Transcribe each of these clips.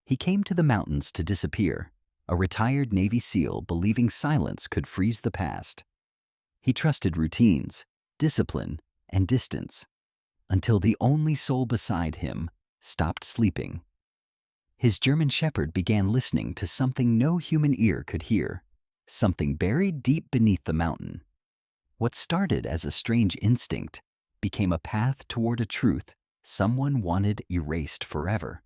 He came to the mountains to disappear, a retired Navy SEAL believing silence could freeze the past. He trusted routines, discipline, and distance, until the only soul beside him stopped sleeping. His German shepherd began listening to something no human ear could hear, something buried deep beneath the mountain. What started as a strange instinct became a path toward a truth someone wanted erased forever.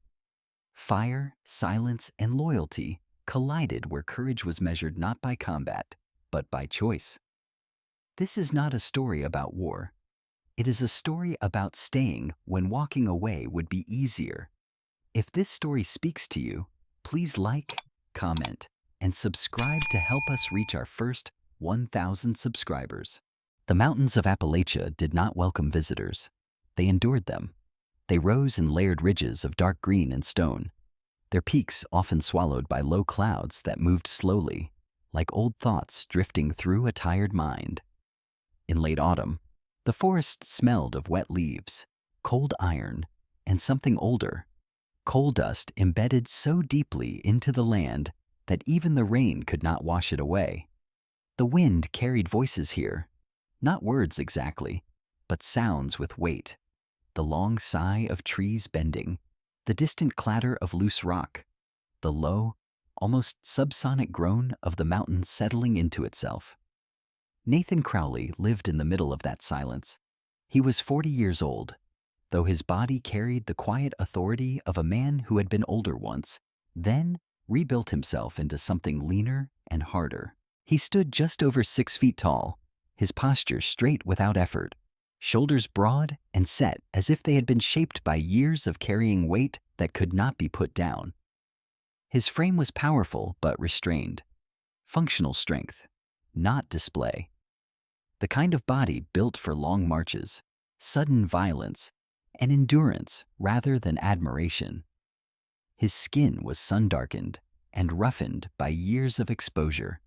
Fire, silence, and loyalty collided where courage was measured not by combat, but by choice. This is not a story about war. It is a story about staying when walking away would be easier. If this story speaks to you, please like, comment, and subscribe to help us reach our first 1,000 subscribers. The mountains of Appalachia did not welcome visitors. They endured them. They rose in layered ridges of dark green and stone, their peaks often swallowed by low clouds that moved slowly, like old thoughts drifting through a tired mind. In late autumn, the forest smelled of wet leaves, cold iron, and something older, coal dust embedded so deeply into the land that even the rain could not wash it away. The wind carried voices here, not words exactly, but sounds with weight. The long sigh of trees bending, the distant clatter of loose rock, the low, almost subsonic groan of the mountain settling into itself. Nathan Crowley lived in the middle of that silence. He was 40 years old, though his body carried the quiet authority of a man who had been older once, then rebuilt himself into something leaner and harder. He stood just over 6 feet tall, his posture straight without effort, shoulders broad and set as if they had been shaped by years of carrying weight that could not be put down. His frame was powerful but restrained, functional strength, not display. The kind of body built for long marches, sudden violence, and endurance rather than admiration. His skin was sun-darkened and roughened by years of exposure,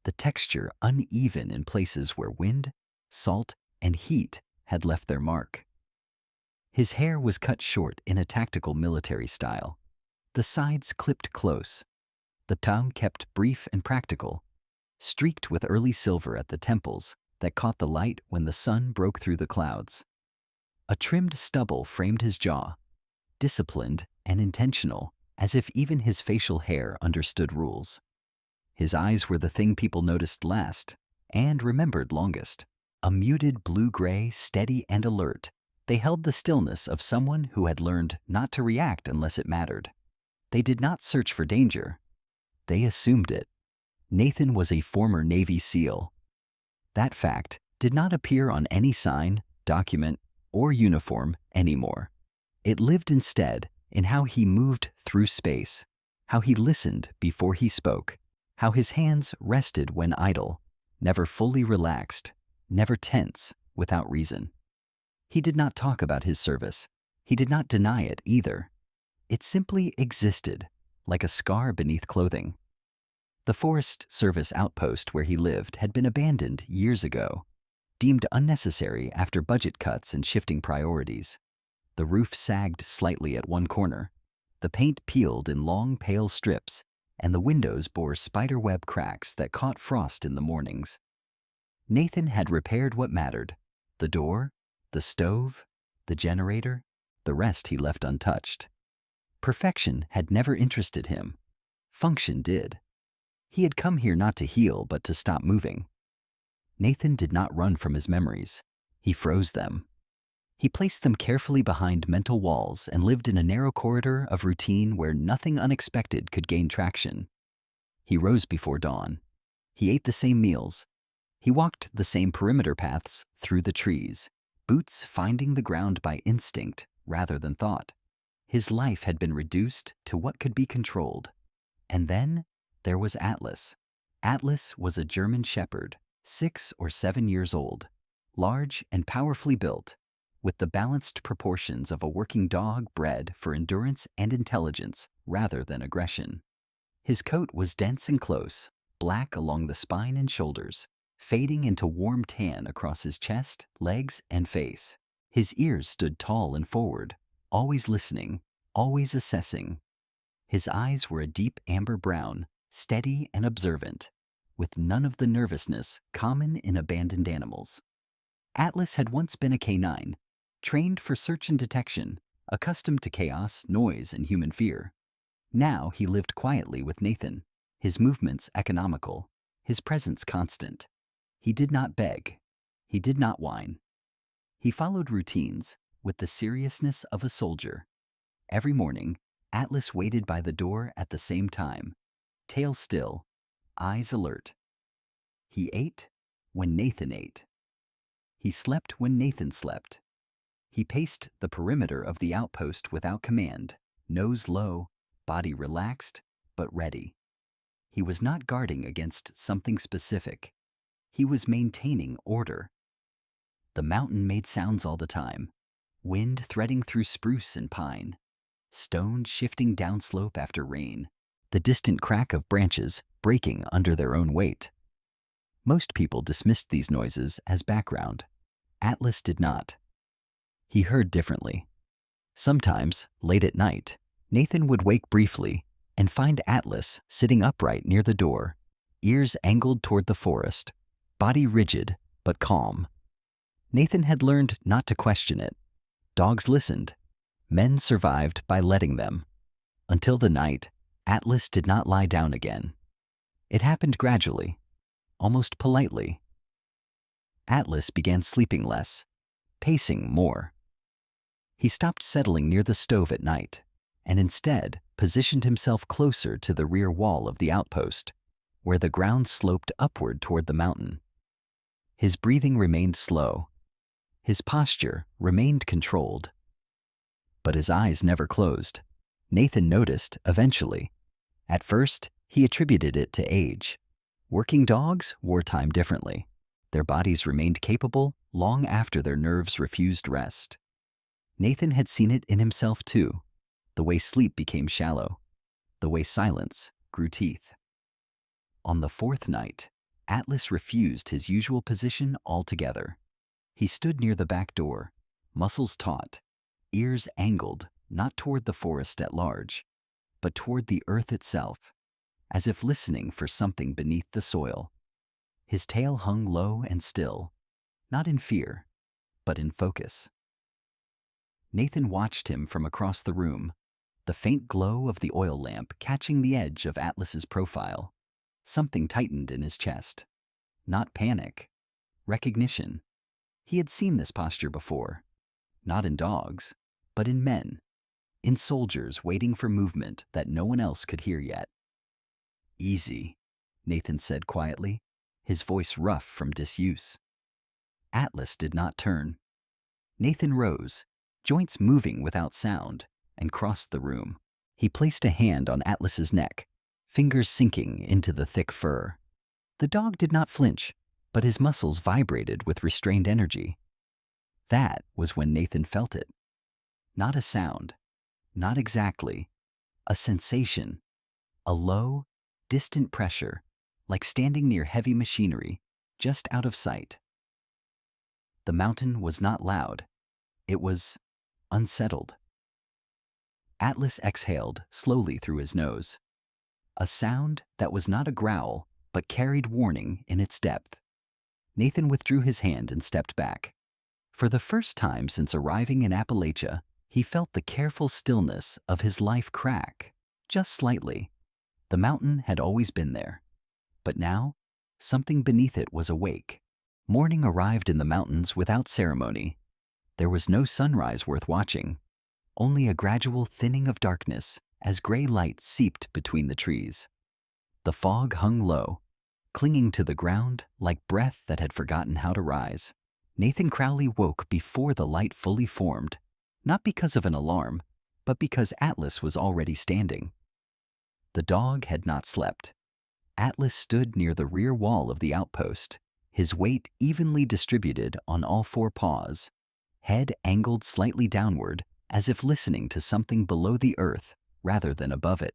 the texture uneven in places where wind, salt, and heat had left their mark. His hair was cut short in a tactical military style, the sides clipped close, the tongue kept brief and practical, streaked with early silver at the temples that caught the light when the sun broke through the clouds. A trimmed stubble framed his jaw, disciplined and intentional, as if even his facial hair understood rules. His eyes were the thing people noticed last and remembered longest. A muted blue-gray, steady and alert, they held the stillness of someone who had learned not to react unless it mattered. They did not search for danger. They assumed it. Nathan was a former Navy SEAL. That fact did not appear on any sign, document, or uniform anymore. It lived instead in how he moved through space, how he listened before he spoke, how his hands rested when idle, never fully relaxed, never tense without reason. He did not talk about his service. He did not deny it either. It simply existed, like a scar beneath clothing. The Forest Service outpost where he lived had been abandoned years ago, deemed unnecessary after budget cuts and shifting priorities. The roof sagged slightly at one corner, the paint peeled in long, pale strips, and the windows bore spiderweb cracks that caught frost in the mornings. Nathan had repaired what mattered: the door, the stove, the generator, the rest he left untouched. Perfection had never interested him. Function did. He had come here not to heal, but to stop moving. Nathan did not run from his memories. He froze them. He placed them carefully behind mental walls and lived in a narrow corridor of routine where nothing unexpected could gain traction. He rose before dawn. He ate the same meals. He walked the same perimeter paths through the trees, boots finding the ground by instinct rather than thought. His life had been reduced to what could be controlled. And then there was Atlas. Atlas was a German shepherd, 6 or 7 years old, large and powerfully built, with the balanced proportions of a working dog bred for endurance and intelligence rather than aggression. His coat was dense and close, black along the spine and shoulders, fading into warm tan across his chest, legs, and face. His ears stood tall and forward, always listening, always assessing. His eyes were a deep amber brown, steady and observant, with none of the nervousness common in abandoned animals. Atlas had once been a canine, trained for search and detection, accustomed to chaos, noise, and human fear. Now he lived quietly with Nathan, his movements economical, his presence constant. He did not beg. He did not whine. He followed routines with the seriousness of a soldier. Every morning, Atlas waited by the door at the same time, tail still, eyes alert. He ate when Nathan ate. He slept when Nathan slept. He paced the perimeter of the outpost without command, nose low, body relaxed, but ready. He was not guarding against something specific. He was maintaining order. The mountain made sounds all the time, wind threading through spruce and pine, stones shifting downslope after rain, the distant crack of branches breaking under their own weight. Most people dismissed these noises as background. Atlas did not. He heard differently. Sometimes, late at night, Nathan would wake briefly and find Atlas sitting upright near the door, ears angled toward the forest, body rigid but calm. Nathan had learned not to question it. Dogs listened. Men survived by letting them. Until the night, Atlas did not lie down again. It happened gradually, almost politely. Atlas began sleeping less, pacing more. He stopped settling near the stove at night, and instead positioned himself closer to the rear wall of the outpost, where the ground sloped upward toward the mountain. His breathing remained slow. His posture remained controlled. But his eyes never closed. Nathan noticed eventually. At first, he attributed it to age. Working dogs wore time differently. Their bodies remained capable long after their nerves refused rest. Nathan had seen it in himself too, the way sleep became shallow, the way silence grew teeth. On the fourth night, Atlas refused his usual position altogether. He stood near the back door, muscles taut, ears angled not toward the forest at large, but toward the earth itself, as if listening for something beneath the soil. His tail hung low and still, not in fear, but in focus. Nathan watched him from across the room, the faint glow of the oil lamp catching the edge of Atlas's profile. Something tightened in his chest. Not panic, recognition. He had seen this posture before, not in dogs, but in men, in soldiers waiting for movement that no one else could hear yet. "Easy," Nathan said quietly, his voice rough from disuse. Atlas did not turn. Nathan rose, joints moving without sound, and crossed the room. He placed a hand on Atlas's neck, fingers sinking into the thick fur. The dog did not flinch, but his muscles vibrated with restrained energy. That was when Nathan felt it. Not a sound, not exactly, a sensation, a low, distant pressure, like standing near heavy machinery, just out of sight. The mountain was not loud. It was unsettled. Atlas exhaled slowly through his nose. A sound that was not a growl, but carried warning in its depth. Nathan withdrew his hand and stepped back. For the first time since arriving in Appalachia, he felt the careful stillness of his life crack, just slightly. The mountain had always been there. But now, something beneath it was awake. Morning arrived in the mountains without ceremony. There was no sunrise worth watching, only a gradual thinning of darkness as gray light seeped between the trees. The fog hung low, clinging to the ground like breath that had forgotten how to rise. Nathan Crowley woke before the light fully formed, not because of an alarm, but because Atlas was already standing. The dog had not slept. Atlas stood near the rear wall of the outpost, his weight evenly distributed on all four paws, head angled slightly downward as if listening to something below the earth rather than above it.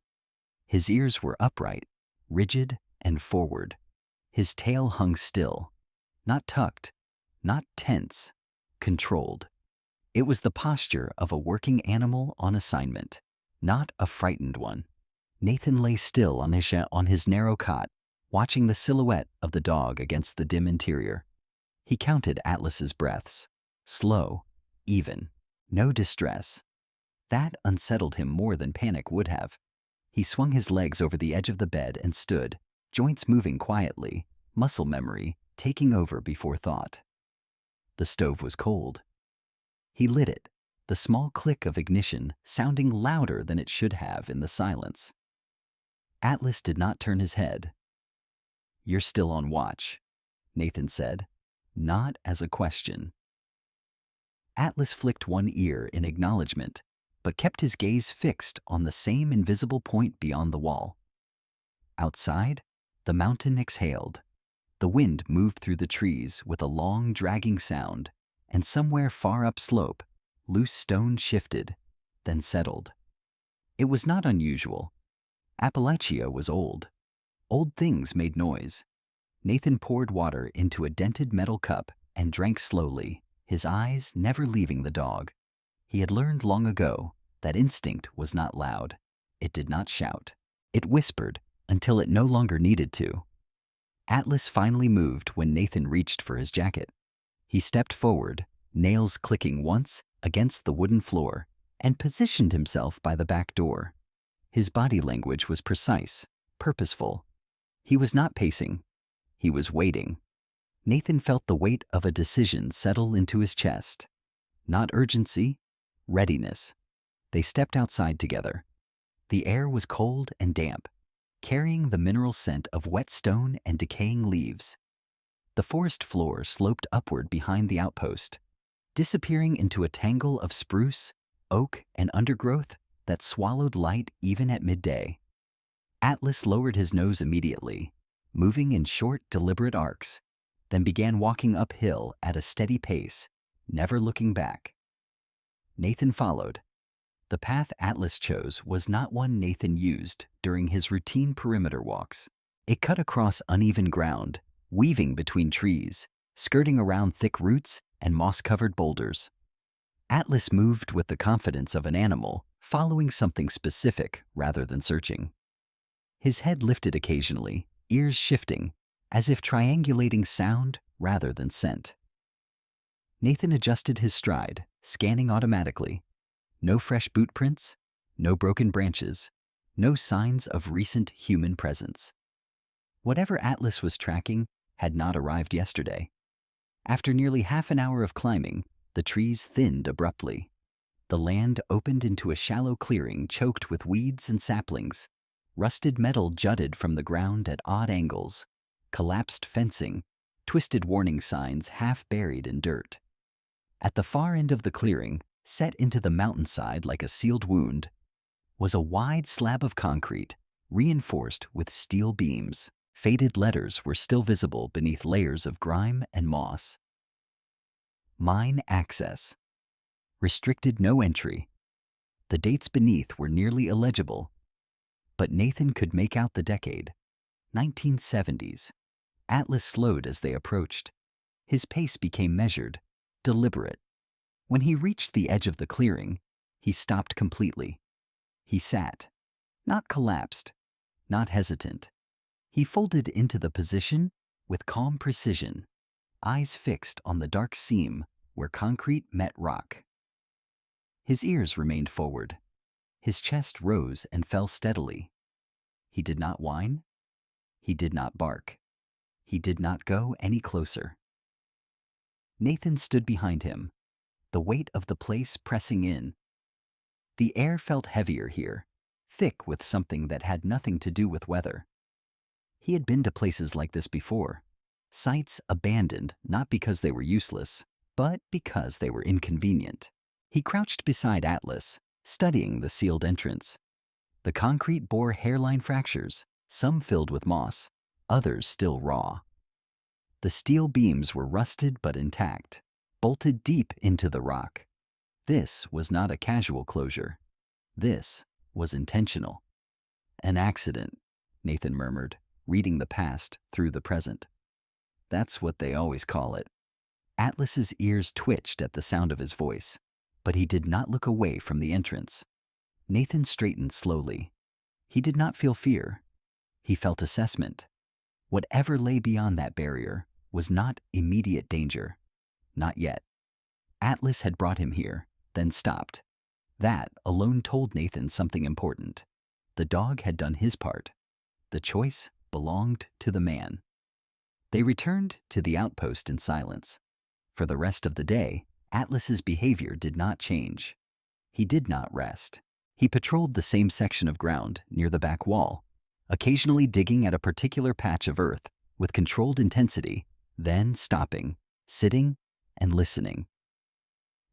His ears were upright, rigid, and forward. His tail hung still, not tucked, not tense, controlled. It was the posture of a working animal on assignment, not a frightened one. Nathan lay still on his narrow cot, watching the silhouette of the dog against the dim interior. He counted Atlas's breaths. Slow, even, no distress. That unsettled him more than panic would have. He swung his legs over the edge of the bed and stood, joints moving quietly, muscle memory taking over before thought. The stove was cold. He lit it, the small click of ignition sounding louder than it should have in the silence. Atlas did not turn his head. "You're still on watch," Nathan said, not as a question. Atlas flicked one ear in acknowledgement, but kept his gaze fixed on the same invisible point beyond the wall. Outside, the mountain exhaled. The wind moved through the trees with a long, dragging sound, and somewhere far upslope, loose stone shifted, then settled. It was not unusual. Appalachia was old. Old things made noise. Nathan poured water into a dented metal cup and drank slowly, his eyes never leaving the dog. He had learned long ago that instinct was not loud. It did not shout. It whispered until it no longer needed to. Atlas finally moved when Nathan reached for his jacket. He stepped forward, nails clicking once against the wooden floor, and positioned himself by the back door. His body language was precise, purposeful. He was not pacing. He was waiting. Nathan felt the weight of a decision settle into his chest. Not urgency, readiness. They stepped outside together. The air was cold and damp, carrying the mineral scent of wet stone and decaying leaves. The forest floor sloped upward behind the outpost, disappearing into a tangle of spruce, oak, and undergrowth that swallowed light even at midday. Atlas lowered his nose immediately, moving in short, deliberate arcs, then began walking uphill at a steady pace, never looking back. Nathan followed. The path Atlas chose was not one Nathan used during his routine perimeter walks. It cut across uneven ground, weaving between trees, skirting around thick roots and moss-covered boulders. Atlas moved with the confidence of an animal, following something specific rather than searching. His head lifted occasionally, ears shifting, as if triangulating sound rather than scent. Nathan adjusted his stride, scanning automatically. No fresh boot prints, no broken branches, no signs of recent human presence. Whatever Atlas was tracking had not arrived yesterday. After nearly half an hour of climbing, the trees thinned abruptly. The land opened into a shallow clearing choked with weeds and saplings. Rusted metal jutted from the ground at odd angles, collapsed fencing, twisted warning signs half buried in dirt. At the far end of the clearing, set into the mountainside like a sealed wound, was a wide slab of concrete, reinforced with steel beams. Faded letters were still visible beneath layers of grime and moss. Mine access. Restricted no entry. The dates beneath were nearly illegible, but Nathan could make out the decade. 1970s. Atlas slowed as they approached. His pace became measured, deliberate. When he reached the edge of the clearing, he stopped completely. He sat, not collapsed, not hesitant. He folded into the position with calm precision, eyes fixed on the dark seam where concrete met rock. His ears remained forward. His chest rose and fell steadily. He did not whine. He did not bark. He did not go any closer. Nathan stood behind him, the weight of the place pressing in. The air felt heavier here, thick with something that had nothing to do with weather. He had been to places like this before, sites abandoned not because they were useless, but because they were inconvenient. He crouched beside Atlas, studying the sealed entrance. The concrete bore hairline fractures, some filled with moss, others still raw. The steel beams were rusted but intact, bolted deep into the rock. This was not a casual closure. This was intentional. An accident, Nathan murmured, reading the past through the present. That's what they always call it. Atlas's ears twitched at the sound of his voice, but he did not look away from the entrance. Nathan straightened slowly. He did not feel fear. He felt assessment. Whatever lay beyond that barrier was not immediate danger. Not yet. Atlas had brought him here, then stopped. That alone told Nathan something important. The dog had done his part. The choice belonged to the man. They returned to the outpost in silence. For the rest of the day, Atlas's behavior did not change. He did not rest. He patrolled the same section of ground near the back wall, occasionally digging at a particular patch of earth with controlled intensity, then stopping, sitting, and listening.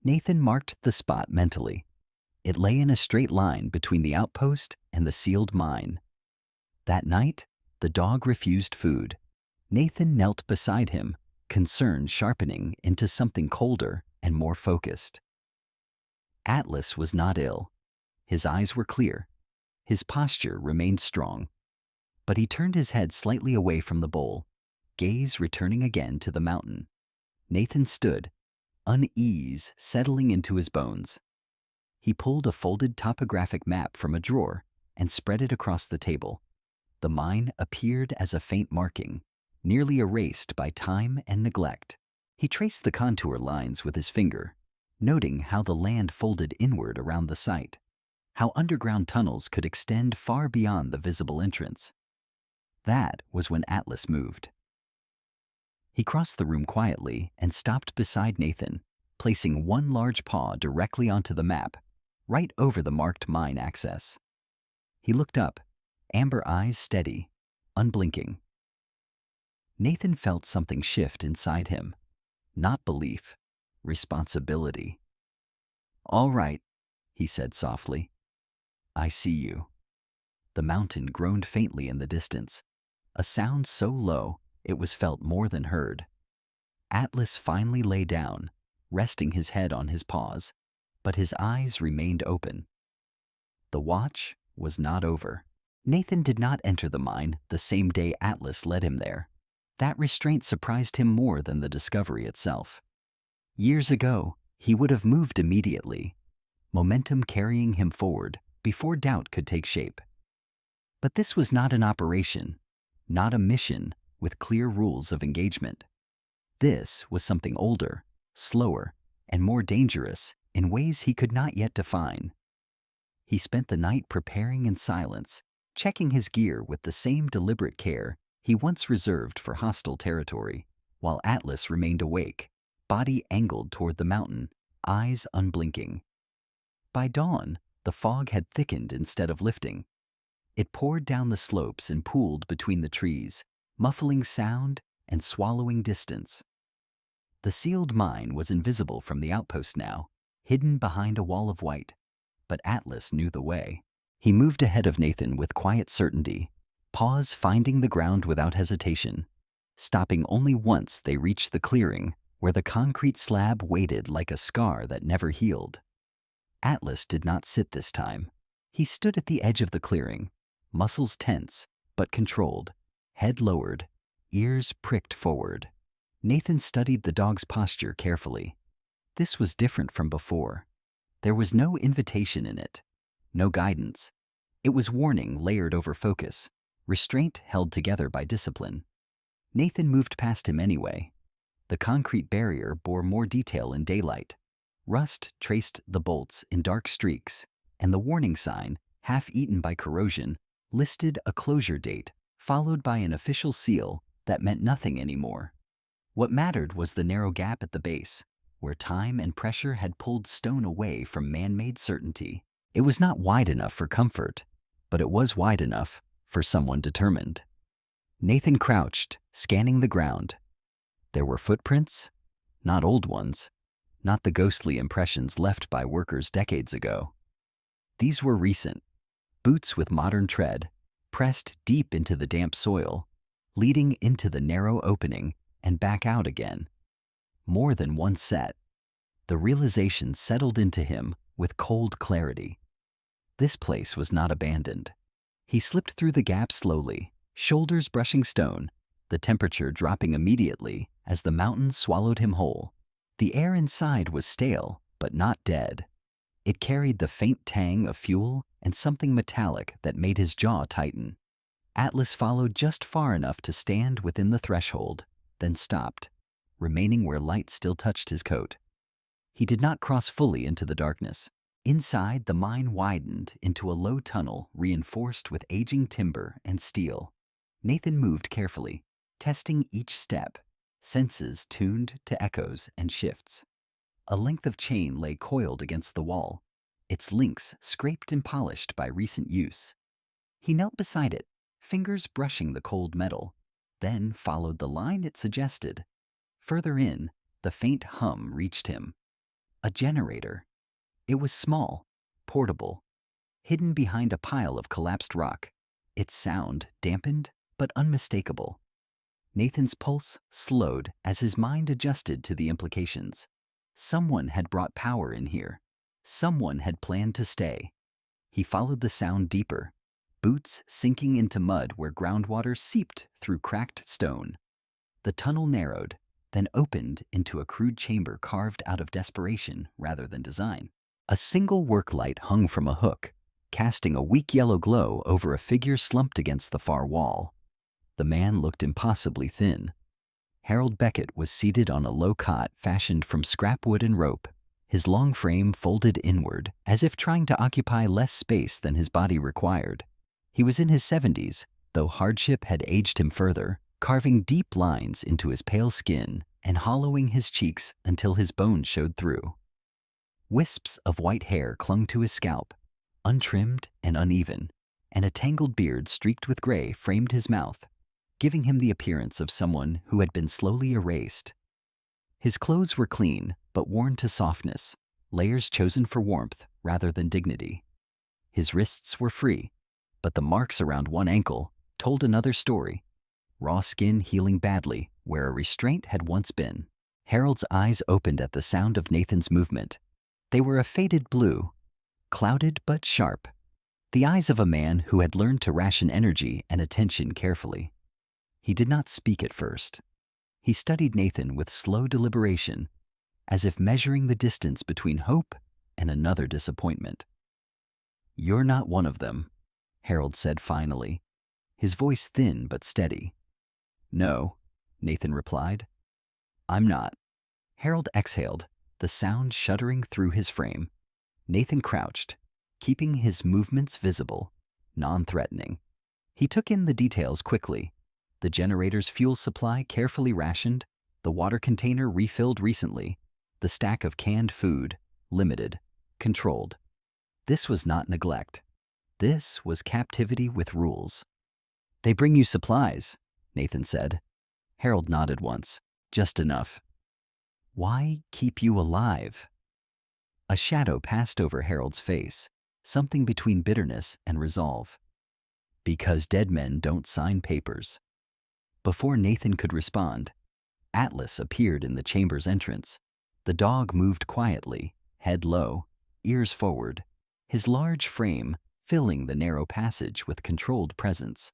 Nathan marked the spot mentally. It lay in a straight line between the outpost and the sealed mine. That night, the dog refused food. Nathan knelt beside him, concern sharpening into something colder and more focused. Atlas was not ill. His eyes were clear. His posture remained strong. But he turned his head slightly away from the bowl, gaze returning again to the mountain. Nathan stood, unease settling into his bones. He pulled a folded topographic map from a drawer and spread it across the table. The mine appeared as a faint marking, nearly erased by time and neglect. He traced the contour lines with his finger, noting how the land folded inward around the site, how underground tunnels could extend far beyond the visible entrance. That was when Atlas moved. He crossed the room quietly and stopped beside Nathan, placing one large paw directly onto the map, right over the marked mine access. He looked up, amber eyes steady, unblinking. Nathan felt something shift inside him. Not belief, responsibility. "All right," he said softly. "I see you." The mountain groaned faintly in the distance, a sound so low it was felt more than heard. Atlas finally lay down, resting his head on his paws, but his eyes remained open. The watch was not over. Nathan did not enter the mine the same day Atlas led him there. That restraint surprised him more than the discovery itself. Years ago, he would have moved immediately, momentum carrying him forward before doubt could take shape. But this was not an operation, not a mission with clear rules of engagement. This was something older, slower, and more dangerous in ways he could not yet define. He spent the night preparing in silence, checking his gear with the same deliberate care he once reserved for hostile territory, while Atlas remained awake, body angled toward the mountain, eyes unblinking. By dawn, the fog had thickened instead of lifting. It poured down the slopes and pooled between the trees, muffling sound and swallowing distance. The sealed mine was invisible from the outpost now, hidden behind a wall of white, but Atlas knew the way. He moved ahead of Nathan with quiet certainty, Paws finding the ground without hesitation. Stopping only once they reached the clearing, where the concrete slab waited like a scar that never healed. Atlas did not sit this time. He stood at the edge of the clearing, muscles tense but controlled, head lowered, ears pricked forward. Nathan studied the dog's posture carefully. This was different from before. There was no invitation in it, no guidance. It was warning layered over focus, restraint held together by discipline. Nathan moved past him anyway. The concrete barrier bore more detail in daylight. Rust traced the bolts in dark streaks, and the warning sign, half eaten by corrosion, listed a closure date, followed by an official seal that meant nothing anymore. What mattered was the narrow gap at the base, where time and pressure had pulled stone away from man-made certainty. It was not wide enough for comfort, but it was wide enough for someone determined. Nathan crouched, scanning the ground. There were footprints, not old ones, not the ghostly impressions left by workers decades ago. These were recent, boots with modern tread, pressed deep into the damp soil, leading into the narrow opening and back out again. More than one set. The realization settled into him with cold clarity. This place was not abandoned. He slipped through the gap slowly, shoulders brushing stone, the temperature dropping immediately as the mountain swallowed him whole. The air inside was stale, but not dead. It carried the faint tang of fuel and something metallic that made his jaw tighten. Atlas followed just far enough to stand within the threshold, then stopped, remaining where light still touched his coat. He did not cross fully into the darkness. Inside, the mine widened into a low tunnel reinforced with aging timber and steel. Nathan moved carefully, testing each step, senses tuned to echoes and shifts. A length of chain lay coiled against the wall, its links scraped and polished by recent use. He knelt beside it, fingers brushing the cold metal, then followed the line it suggested. Further in, the faint hum reached him. A generator. It was small, portable, hidden behind a pile of collapsed rock, its sound dampened but unmistakable. Nathan's pulse slowed as his mind adjusted to the implications. Someone had brought power in here. Someone had planned to stay. He followed the sound deeper, boots sinking into mud where groundwater seeped through cracked stone. The tunnel narrowed, then opened into a crude chamber carved out of desperation rather than design. A single work light hung from a hook, casting a weak yellow glow over a figure slumped against the far wall. The man looked impossibly thin. Harold Beckett was seated on a low cot fashioned from scrap wood and rope, his long frame folded inward, as if trying to occupy less space than his body required. He was in his 70s, though hardship had aged him further, carving deep lines into his pale skin and hollowing his cheeks until his bones showed through. Wisps of white hair clung to his scalp, untrimmed and uneven, and a tangled beard streaked with gray framed his mouth, giving him the appearance of someone who had been slowly erased. His clothes were clean, but worn to softness, layers chosen for warmth rather than dignity. His wrists were free, but the marks around one ankle told another story, raw skin healing badly where a restraint had once been. Harold's eyes opened at the sound of Nathan's movement. They were a faded blue, clouded but sharp, the eyes of a man who had learned to ration energy and attention carefully. He did not speak at first. He studied Nathan with slow deliberation, as if measuring the distance between hope and another disappointment. "You're not one of them," Harold said finally, his voice thin but steady. "No," Nathan replied. "I'm not." Harold exhaled, the sound shuddering through his frame. Nathan crouched, keeping his movements visible, non-threatening. He took in the details quickly. The generator's fuel supply carefully rationed, the water container refilled recently, the stack of canned food limited, controlled. This was not neglect. This was captivity with rules. "They bring you supplies," Nathan said. Harold nodded once, just enough. "Why keep you alive?" A shadow passed over Harold's face, something between bitterness and resolve. "Because dead men don't sign papers." Before Nathan could respond, Atlas appeared in the chamber's entrance. The dog moved quietly, head low, ears forward, his large frame filling the narrow passage with controlled presence.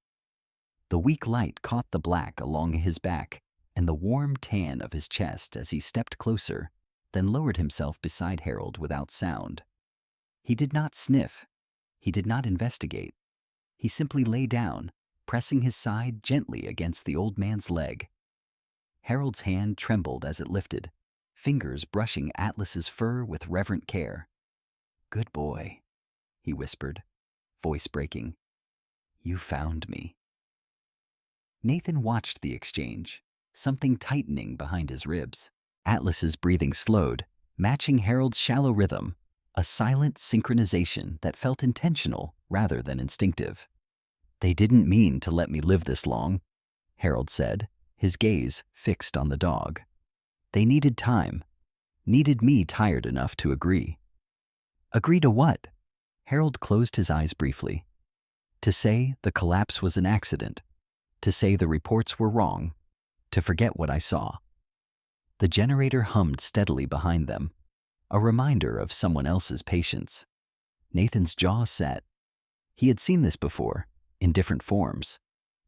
The weak light caught the black along his back and the warm tan of his chest as he stepped closer, then lowered himself beside Harold without sound. He did not sniff. He did not investigate. He simply lay down, pressing his side gently against the old man's leg. Harold's hand trembled as it lifted, fingers brushing Atlas's fur with reverent care. "Good boy," he whispered, voice breaking. "You found me." Nathan watched the exchange, something tightening behind his ribs. Atlas's breathing slowed, matching Harold's shallow rhythm, a silent synchronization that felt intentional rather than instinctive. "They didn't mean to let me live this long," Harold said, his gaze fixed on the dog. "They needed time, needed me tired enough to agree." "Agree to what?" Harold closed his eyes briefly. "To say the collapse was an accident, to say the reports were wrong, to forget what I saw." The generator hummed steadily behind them, a reminder of someone else's patience. Nathan's jaw set. He had seen this before, in different forms.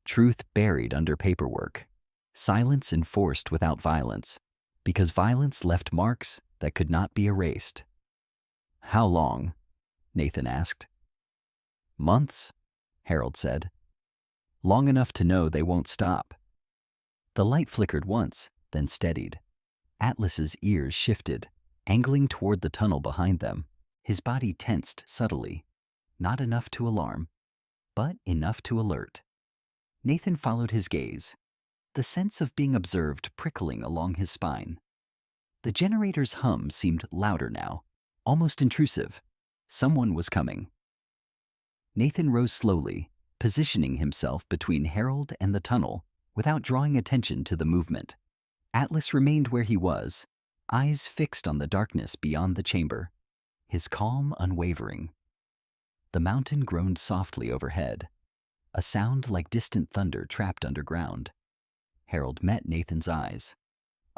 Truth buried under paperwork. Silence enforced without violence, because violence left marks that could not be erased. How long? Nathan asked. Months, Harold said. Long enough to know they won't stop. The light flickered once, then steadied. Atlas's ears shifted, angling toward the tunnel behind them. His body tensed subtly. Not enough to alarm, but enough to alert. Nathan followed his gaze, the sense of being observed prickling along his spine. The generator's hum seemed louder now, almost intrusive. Someone was coming. Nathan rose slowly, positioning himself between Harold and the tunnel without drawing attention to the movement. Atlas remained where he was, eyes fixed on the darkness beyond the chamber, his calm unwavering. The mountain groaned softly overhead, a sound like distant thunder trapped underground. Harold met Nathan's eyes,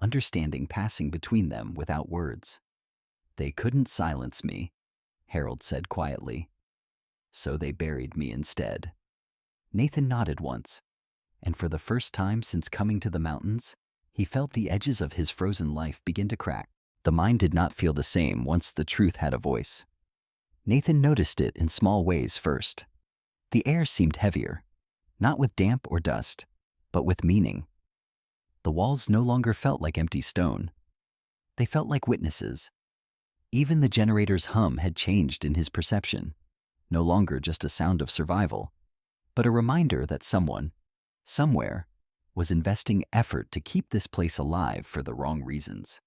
understanding passing between them without words. They couldn't silence me, Harold said quietly. So they buried me instead. Nathan nodded once, and for the first time since coming to the mountains, he felt the edges of his frozen life begin to crack. The mind did not feel the same once the truth had a voice. Nathan noticed it in small ways first. The air seemed heavier, not with damp or dust, but with meaning. The walls no longer felt like empty stone. They felt like witnesses. Even the generator's hum had changed in his perception, no longer just a sound of survival, but a reminder that someone, somewhere, was investing effort to keep this place alive for the wrong reasons.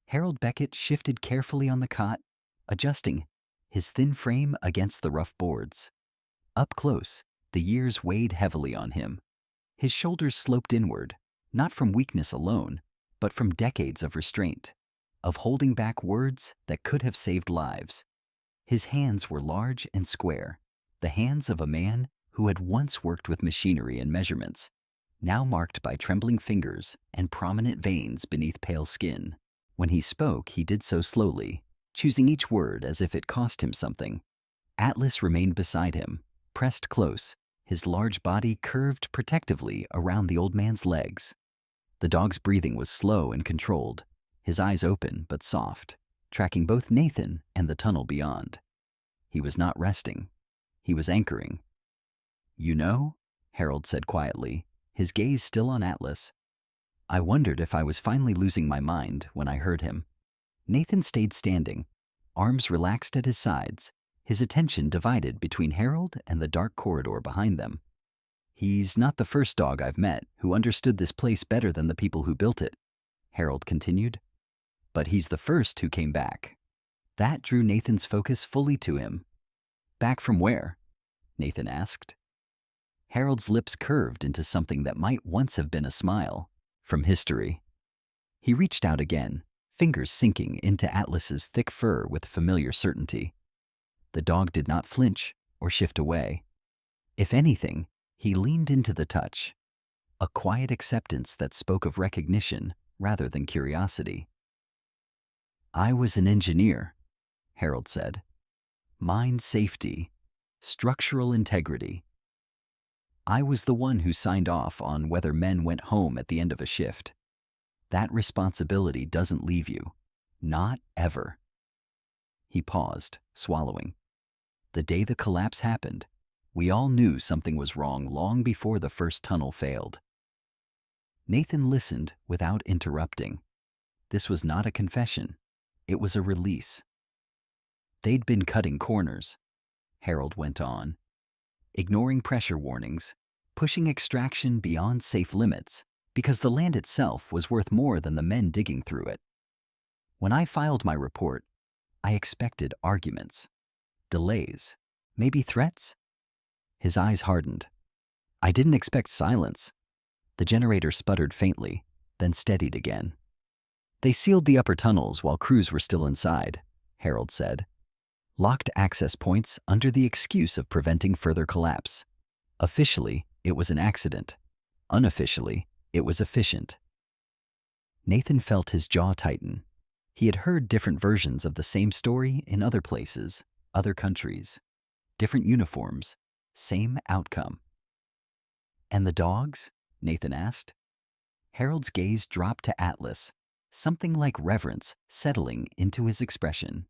Harold Beckett shifted carefully on the cot, adjusting his thin frame against the rough boards. Up close, the years weighed heavily on him. His shoulders sloped inward, not from weakness alone, but from decades of restraint, of holding back words that could have saved lives. His hands were large and square, the hands of a man who had once worked with machinery and measurements, now marked by trembling fingers and prominent veins beneath pale skin. When he spoke, he did so slowly, choosing each word as if it cost him something. Atlas remained beside him, pressed close, his large body curved protectively around the old man's legs. The dog's breathing was slow and controlled, his eyes open but soft, tracking both Nathan and the tunnel beyond. He was not resting. He was anchoring. You know, Harold said quietly, his gaze still on Atlas. I wondered if I was finally losing my mind when I heard him. Nathan stayed standing, arms relaxed at his sides, his attention divided between Harold and the dark corridor behind them. He's not the first dog I've met who understood this place better than the people who built it, Harold continued. But he's the first who came back. That drew Nathan's focus fully to him. Back from where? Nathan asked. Harold's lips curved into something that might once have been a smile. From history. He reached out again, fingers sinking into Atlas's thick fur with familiar certainty. The dog did not flinch or shift away. If anything, he leaned into the touch, a quiet acceptance that spoke of recognition rather than curiosity. I was an engineer, Harold said. Mine safety, structural integrity. I was the one who signed off on whether men went home at the end of a shift. That responsibility doesn't leave you. Not ever. He paused, swallowing. The day the collapse happened, we all knew something was wrong long before the first tunnel failed. Nathan listened without interrupting. This was not a confession. It was a release. They'd been cutting corners, Harold went on, ignoring pressure warnings, pushing extraction beyond safe limits because the land itself was worth more than the men digging through it. When I filed my report, I expected arguments, delays, maybe threats. His eyes hardened. I didn't expect silence. The generator sputtered faintly, then steadied again. They sealed the upper tunnels while crews were still inside, Harold said. Locked access points under the excuse of preventing further collapse. Officially, it was an accident. Unofficially, it was efficient. Nathan felt his jaw tighten. He had heard different versions of the same story in other places, other countries. Different uniforms, same outcome. And the dogs? Nathan asked. Harold's gaze dropped to Atlas, something like reverence settling into his expression.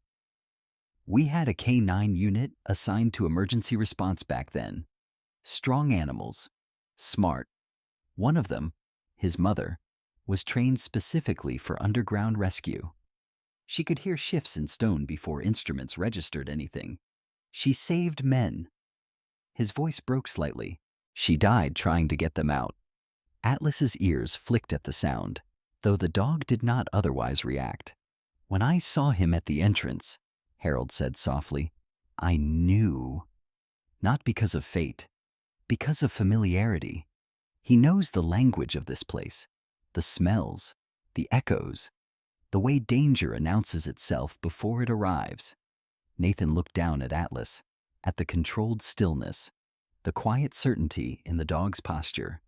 We had a K-9 unit assigned to emergency response back then. Strong animals. Smart. One of them, his mother, was trained specifically for underground rescue. She could hear shifts in stone before instruments registered anything. She saved men. His voice broke slightly. She died trying to get them out. Atlas's ears flicked at the sound, though the dog did not otherwise react. When I saw him at the entrance, Harold said softly, I knew. Not because of fate, because of familiarity. He knows the language of this place, the smells, the echoes, the way danger announces itself before it arrives. Nathan looked down at Atlas, at the controlled stillness, the quiet certainty in the dog's posture.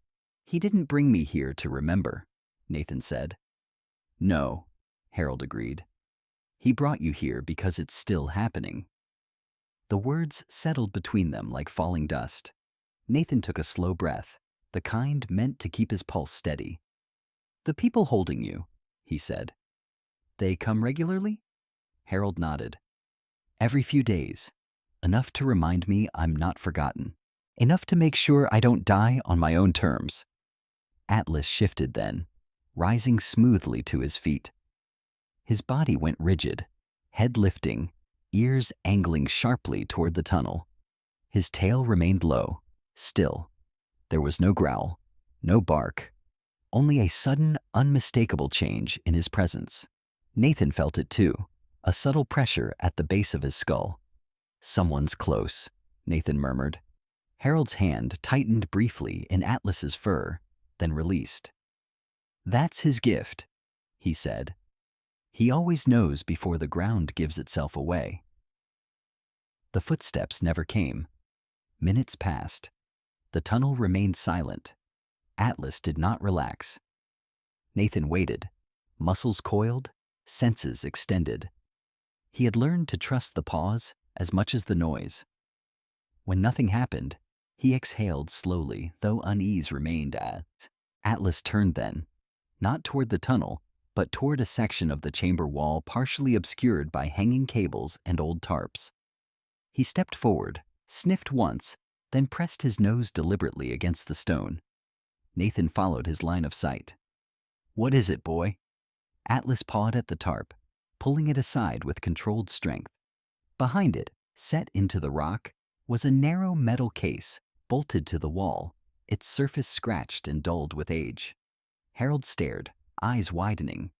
He didn't bring me here to remember, Nathan said. No, Harold agreed. He brought you here because it's still happening. The words settled between them like falling dust. Nathan took a slow breath, the kind meant to keep his pulse steady. The people holding you, he said. They come regularly? Harold nodded. Every few days. Enough to remind me I'm not forgotten. Enough to make sure I don't die on my own terms. Atlas shifted then, rising smoothly to his feet. His body went rigid, head lifting, ears angling sharply toward the tunnel. His tail remained low, still. There was no growl, no bark, only a sudden, unmistakable change in his presence. Nathan felt it too, a subtle pressure at the base of his skull. Someone's close, Nathan murmured. Harold's hand tightened briefly in Atlas's fur, then released. That's his gift, he said. He always knows before the ground gives itself away. The footsteps never came. Minutes passed. The tunnel remained silent. Atlas did not relax. Nathan waited, muscles coiled, senses extended. He had learned to trust the pause as much as the noise. When nothing happened, he exhaled slowly, though unease remained. Atlas turned then, not toward the tunnel, but toward a section of the chamber wall partially obscured by hanging cables and old tarps. He stepped forward, sniffed once, then pressed his nose deliberately against the stone. Nathan followed his line of sight. What is it, boy? Atlas pawed at the tarp, pulling it aside with controlled strength. Behind it, set into the rock, was a narrow metal case, bolted to the wall, its surface scratched and dulled with age. Harold stared, eyes widening.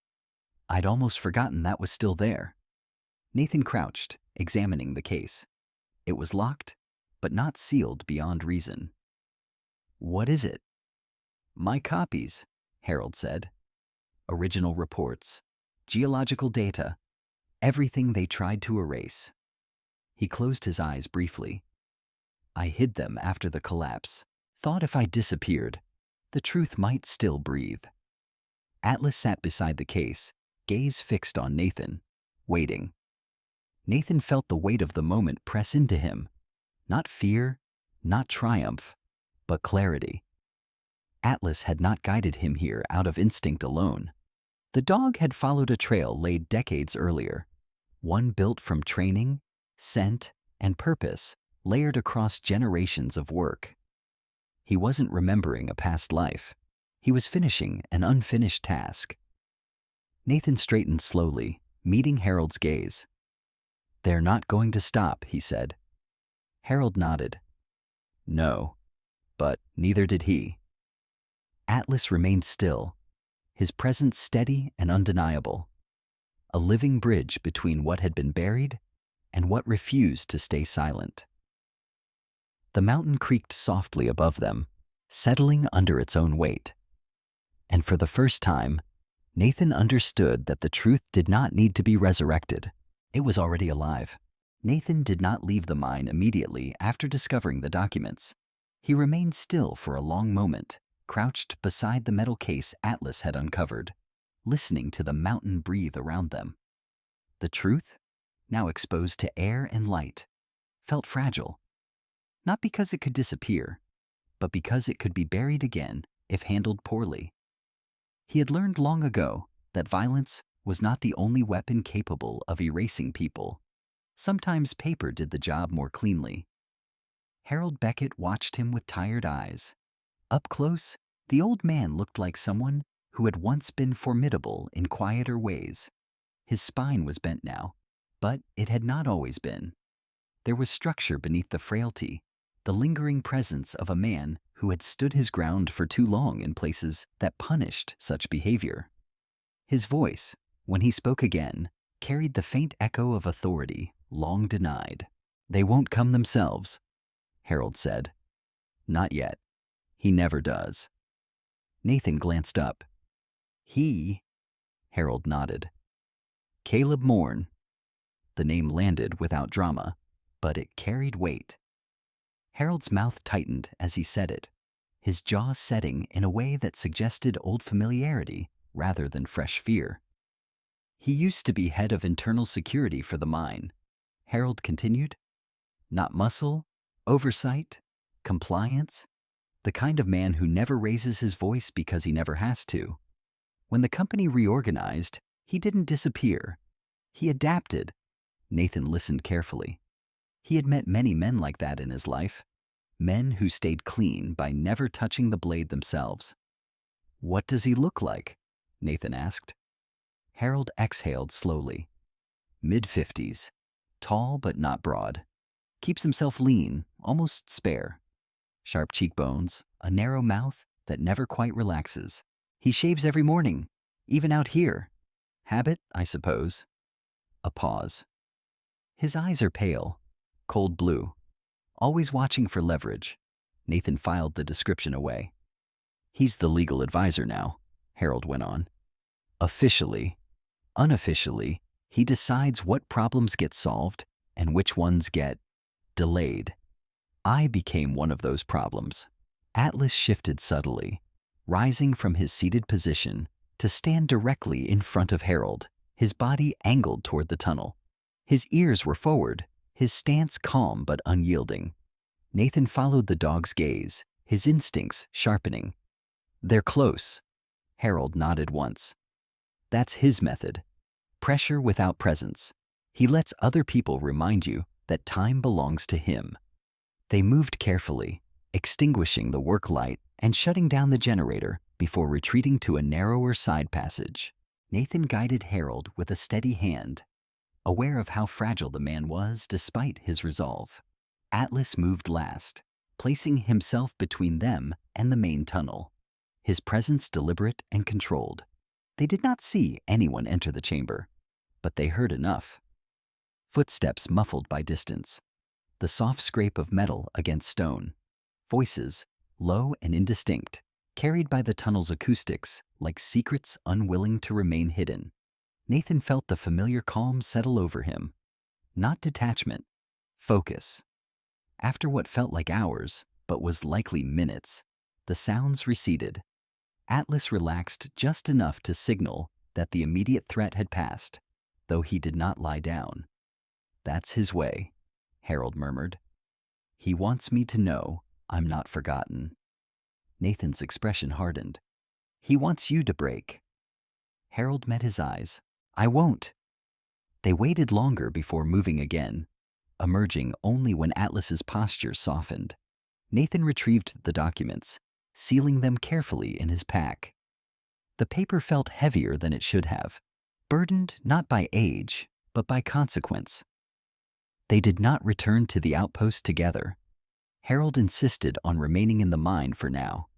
I'd almost forgotten that was still there. Nathan crouched, examining the case. It was locked, but not sealed beyond reason. What is it? My copies, Harold said. Original reports, geological data, everything they tried to erase. He closed his eyes briefly. I hid them after the collapse, thought if I disappeared, the truth might still breathe. Atlas sat beside the case, gaze fixed on Nathan, waiting. Nathan felt the weight of the moment press into him. Not fear, not triumph, but clarity. Atlas had not guided him here out of instinct alone. The dog had followed a trail laid decades earlier, one built from training, scent, and purpose layered across generations of work. He wasn't remembering a past life. He was finishing an unfinished task. Nathan straightened slowly, meeting Harold's gaze. They're not going to stop, he said. Harold nodded. No, but neither did he. Atlas remained still, his presence steady and undeniable, a living bridge between what had been buried and what refused to stay silent. The mountain creaked softly above them, settling under its own weight. And for the first time, Nathan understood that the truth did not need to be resurrected. It was already alive. Nathan did not leave the mine immediately after discovering the documents. He remained still for a long moment, crouched beside the metal case Atlas had uncovered, listening to the mountain breathe around them. The truth, now exposed to air and light, felt fragile. Not because it could disappear, but because it could be buried again if handled poorly. He had learned long ago that violence was not the only weapon capable of erasing people. Sometimes paper did the job more cleanly. Harold Beckett watched him with tired eyes. Up close, the old man looked like someone who had once been formidable in quieter ways. His spine was bent now, but it had not always been. There was structure beneath the frailty, the lingering presence of a man who had stood his ground for too long in places that punished such behavior. His voice, when he spoke again, carried the faint echo of authority long denied. "They won't come themselves," Harold said. "Not yet. He never does." Nathan glanced up. "He?" Harold nodded. "Caleb Morn." The name landed without drama, but it carried weight. Harold's mouth tightened as he said it, his jaw setting in a way that suggested old familiarity rather than fresh fear. "He used to be head of internal security for the mine," Harold continued. "Not muscle, oversight, compliance, the kind of man who never raises his voice because he never has to. When the company reorganized, he didn't disappear. He adapted." Nathan listened carefully. He had met many men like that in his life, men who stayed clean by never touching the blade themselves. "What does he look like?" Nathan asked. Harold exhaled slowly. Mid-50s, tall but not broad. Keeps himself lean, almost spare. Sharp cheekbones, a narrow mouth that never quite relaxes. He shaves every morning, even out here. Habit, I suppose." A pause. "His eyes are pale, cold blue, always watching for leverage." Nathan filed the description away. "He's the legal advisor now," Harold went on. "Officially. Unofficially, he decides what problems get solved and which ones get delayed. I became one of those problems." Atlas shifted subtly, rising from his seated position to stand directly in front of Harold, his body angled toward the tunnel. His ears were forward, his stance calm but unyielding. Nathan followed the dog's gaze, his instincts sharpening. "They're close." Harold nodded once. "That's his method. Pressure without presence. He lets other people remind you that time belongs to him." They moved carefully, extinguishing the work light and shutting down the generator before retreating to a narrower side passage. Nathan guided Harold with a steady hand, aware of how fragile the man was despite his resolve. Atlas moved last, placing himself between them and the main tunnel, his presence deliberate and controlled. They did not see anyone enter the chamber, but they heard enough. Footsteps muffled by distance, the soft scrape of metal against stone, voices, low and indistinct, carried by the tunnel's acoustics like secrets unwilling to remain hidden. Nathan felt the familiar calm settle over him. Not detachment, focus. After what felt like hours, but was likely minutes, the sounds receded. Atlas relaxed just enough to signal that the immediate threat had passed, though he did not lie down. "That's his way," Harold murmured. "He wants me to know I'm not forgotten." Nathan's expression hardened. "He wants you to break." Harold met his eyes. "I won't." They waited longer before moving again, emerging only when Atlas's posture softened. Nathan retrieved the documents, sealing them carefully in his pack. The paper felt heavier than it should have, burdened not by age, but by consequence. They did not return to the outpost together. Harold insisted on remaining in the mine for now.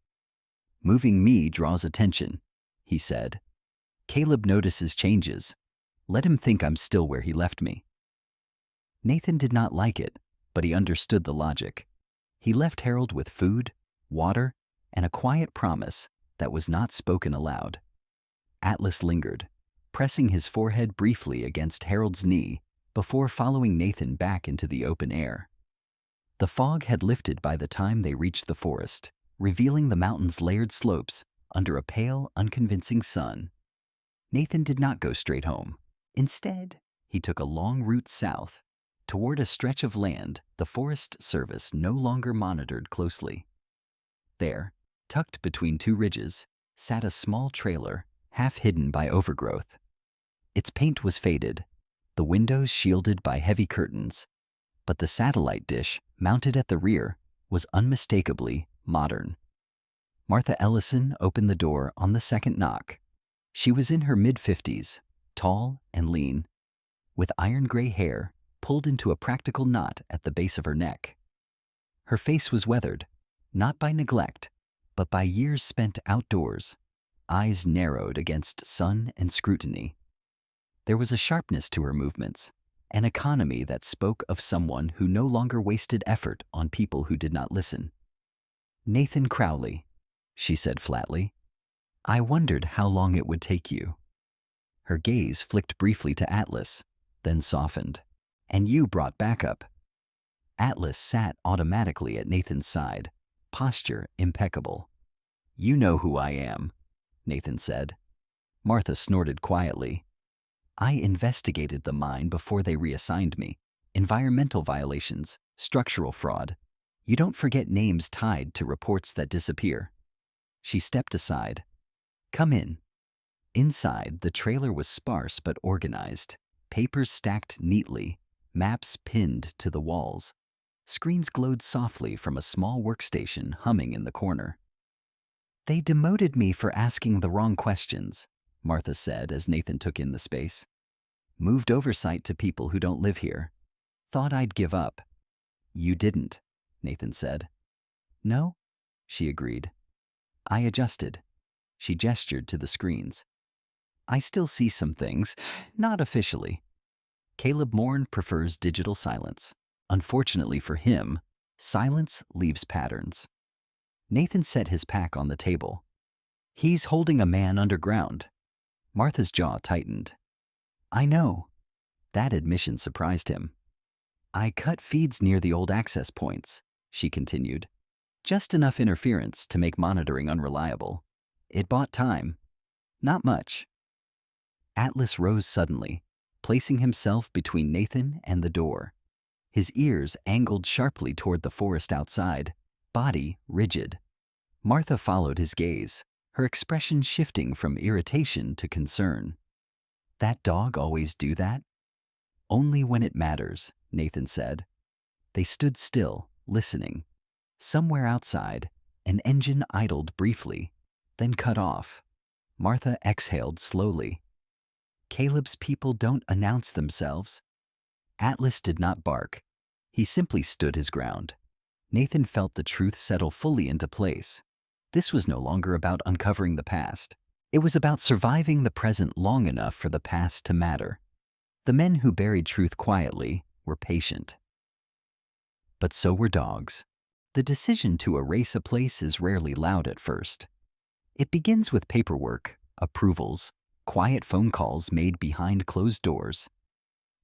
"Moving me draws attention," he said. "Caleb notices changes. Let him think I'm still where he left me." Nathan did not like it, but he understood the logic. He left Harold with food, water, and a quiet promise that was not spoken aloud. Atlas lingered, pressing his forehead briefly against Harold's knee before following Nathan back into the open air. The fog had lifted by the time they reached the forest, revealing the mountain's layered slopes under a pale, unconvincing sun. Nathan did not go straight home. Instead, he took a long route south, toward a stretch of land the Forest Service no longer monitored closely. There, tucked between two ridges, sat a small trailer, half hidden by overgrowth. Its paint was faded, the windows shielded by heavy curtains, but the satellite dish mounted at the rear was unmistakably modern. Martha Ellison opened the door on the second knock. She was in her mid-50s, tall and lean, with iron-gray hair pulled into a practical knot at the base of her neck. Her face was weathered, not by neglect, but by years spent outdoors, eyes narrowed against sun and scrutiny. There was a sharpness to her movements, an economy that spoke of someone who no longer wasted effort on people who did not listen. "Nathan Crowley," she said flatly. "I wondered how long it would take you." Her gaze flicked briefly to Atlas, then softened. "And you brought backup." Atlas sat automatically at Nathan's side, posture impeccable. "You know who I am," Nathan said. Martha snorted quietly. "I investigated the mine before they reassigned me. Environmental violations, structural fraud. You don't forget names tied to reports that disappear." She stepped aside. "Come in." Inside, the trailer was sparse but organized, papers stacked neatly, maps pinned to the walls. Screens glowed softly from a small workstation humming in the corner. "They demoted me for asking the wrong questions," Martha said as Nathan took in the space. "Moved oversight to people who don't live here. Thought I'd give up." "You didn't," Nathan said. "No," she agreed. "I adjusted." She gestured to the screens. "I still see some things, not officially. Caleb Morn prefers digital silence. Unfortunately for him, silence leaves patterns." Nathan set his pack on the table. "He's holding a man underground." Martha's jaw tightened. "I know." That admission surprised him. "I cut feeds near the old access points," she continued. "Just enough interference to make monitoring unreliable. It bought time. Not much." Atlas rose suddenly, placing himself between Nathan and the door. His ears angled sharply toward the forest outside, body rigid. Martha followed his gaze, her expression shifting from irritation to concern. "That dog always do that?" "Only when it matters," Nathan said. They stood still, listening. Somewhere outside, an engine idled briefly, then cut off. Martha exhaled slowly. "Caleb's people don't announce themselves." Atlas did not bark. He simply stood his ground. Nathan felt the truth settle fully into place. This was no longer about uncovering the past. It was about surviving the present long enough for the past to matter. The men who buried truth quietly were patient. But so were dogs. The decision to erase a place is rarely loud at first. It begins with paperwork, approvals, quiet phone calls made behind closed doors.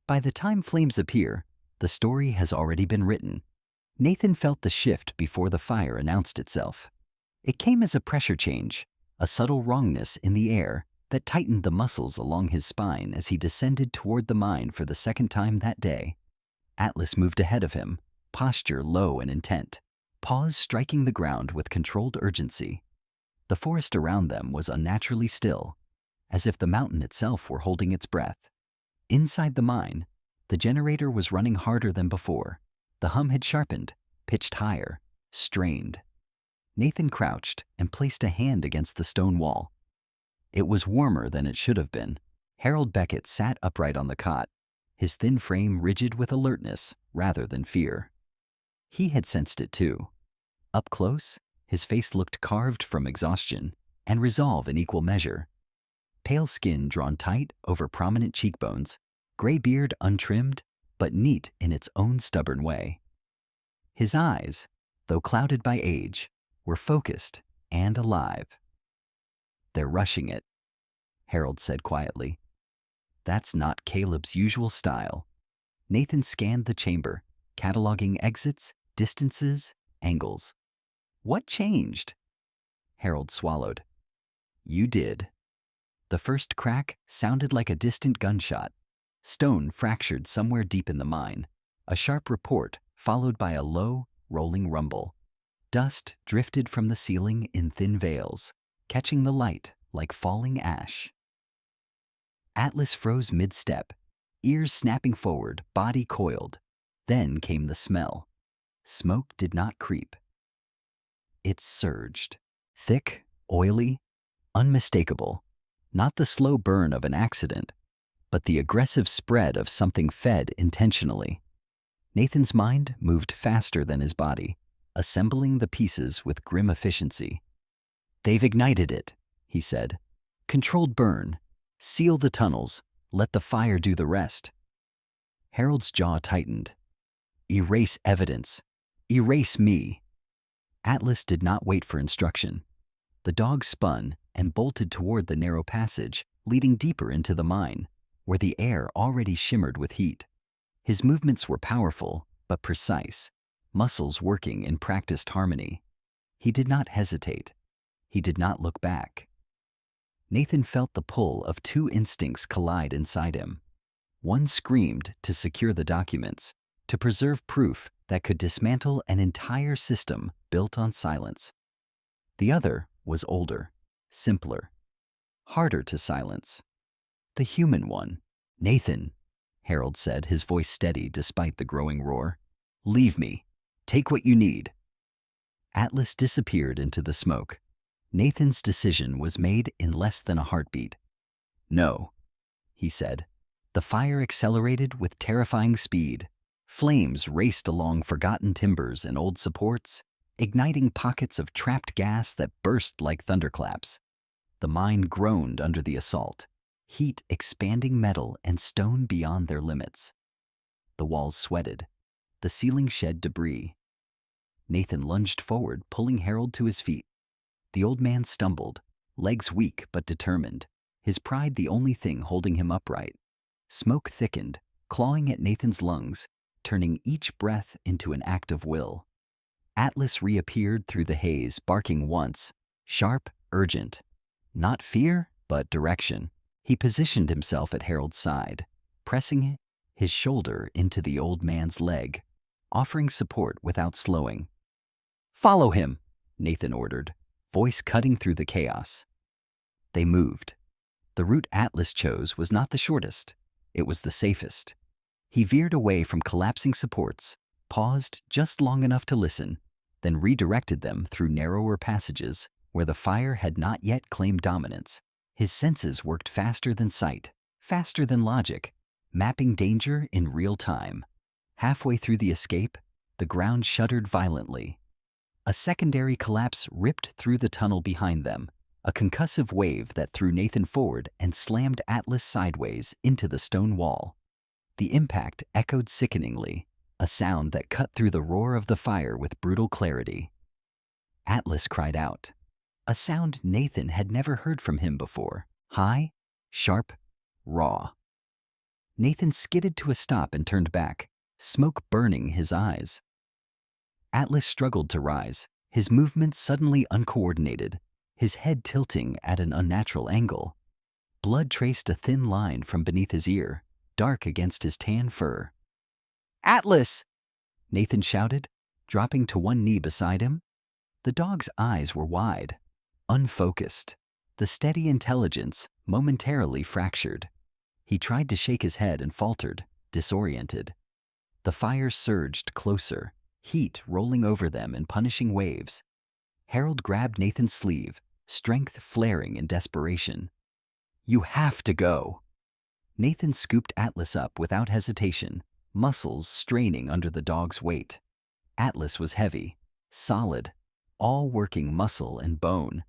By the time flames appear, the story has already been written. Nathan felt the shift before the fire announced itself. It came as a pressure change, a subtle wrongness in the air that tightened the muscles along his spine as he descended toward the mine for the second time that day. Atlas moved ahead of him, posture low and intent, Paws striking the ground with controlled urgency. The forest around them was unnaturally still, as if the mountain itself were holding its breath. Inside the mine, the generator was running harder than before. The hum had sharpened, pitched higher, strained. Nathan crouched and placed a hand against the stone wall. It was warmer than it should have been. Harold Beckett sat upright on the cot, his thin frame rigid with alertness rather than fear. He had sensed it too. Up close, his face looked carved from exhaustion and resolve in equal measure. Pale skin drawn tight over prominent cheekbones, gray beard untrimmed, but neat in its own stubborn way. His eyes, though clouded by age, were focused and alive. "They're rushing it," Harold said quietly. "That's not Caleb's usual style." Nathan scanned the chamber, cataloging exits, distances, angles. "What changed?" Harold swallowed. "You did." The first crack sounded like a distant gunshot. Stone fractured somewhere deep in the mine. A sharp report, followed by a low, rolling rumble. Dust drifted from the ceiling in thin veils, catching the light like falling ash. Atlas froze mid-step, ears snapping forward, body coiled. Then came the smell. Smoke did not creep. It surged. Thick, oily, unmistakable. Not the slow burn of an accident, but the aggressive spread of something fed intentionally. Nathan's mind moved faster than his body, assembling the pieces with grim efficiency. "They've ignited it," he said. "Controlled burn. Seal the tunnels. Let the fire do the rest." Harold's jaw tightened. "Erase evidence. Erase me." Atlas did not wait for instruction. The dog spun and bolted toward the narrow passage, leading deeper into the mine, where the air already shimmered with heat. His movements were powerful, but precise, muscles working in practiced harmony. He did not hesitate. He did not look back. Nathan felt the pull of two instincts collide inside him. One screamed to secure the documents, to preserve proof that could dismantle an entire system built on silence. The other was older, simpler, harder to silence. The human one. "Nathan," Harold said, his voice steady despite the growing roar. "Leave me. Take what you need." Atlas disappeared into the smoke. Nathan's decision was made in less than a heartbeat. "No," he said. The fire accelerated with terrifying speed. Flames raced along forgotten timbers and old supports, igniting pockets of trapped gas that burst like thunderclaps. The mine groaned under the assault, heat expanding metal and stone beyond their limits. The walls sweated. The ceiling shed debris. Nathan lunged forward, pulling Harold to his feet. The old man stumbled, legs weak but determined, his pride the only thing holding him upright. Smoke thickened, clawing at Nathan's lungs, turning each breath into an act of will. Atlas reappeared through the haze, barking once, sharp, urgent. Not fear, but direction. He positioned himself at Harold's side, pressing his shoulder into the old man's leg, offering support without slowing. "Follow him," Nathan ordered, voice cutting through the chaos. They moved. The route Atlas chose was not the shortest. It was the safest. He veered away from collapsing supports, paused just long enough to listen, then redirected them through narrower passages where the fire had not yet claimed dominance. His senses worked faster than sight, faster than logic, mapping danger in real time. Halfway through the escape, the ground shuddered violently. A secondary collapse ripped through the tunnel behind them, a concussive wave that threw Nathan forward and slammed Atlas sideways into the stone wall. The impact echoed sickeningly, a sound that cut through the roar of the fire with brutal clarity. Atlas cried out, a sound Nathan had never heard from him before, high, sharp, raw. Nathan skidded to a stop and turned back, smoke burning his eyes. Atlas struggled to rise, his movements suddenly uncoordinated, his head tilting at an unnatural angle. Blood traced a thin line from beneath his ear, dark against his tan fur. "Atlas!" Nathan shouted, dropping to one knee beside him. The dog's eyes were wide, unfocused, the steady intelligence momentarily fractured. He tried to shake his head and faltered, disoriented. The fire surged closer, heat rolling over them in punishing waves. Harold grabbed Nathan's sleeve, strength flaring in desperation. "You have to go." Nathan scooped Atlas up without hesitation, muscles straining under the dog's weight. Atlas was heavy, solid, all working muscle and bone.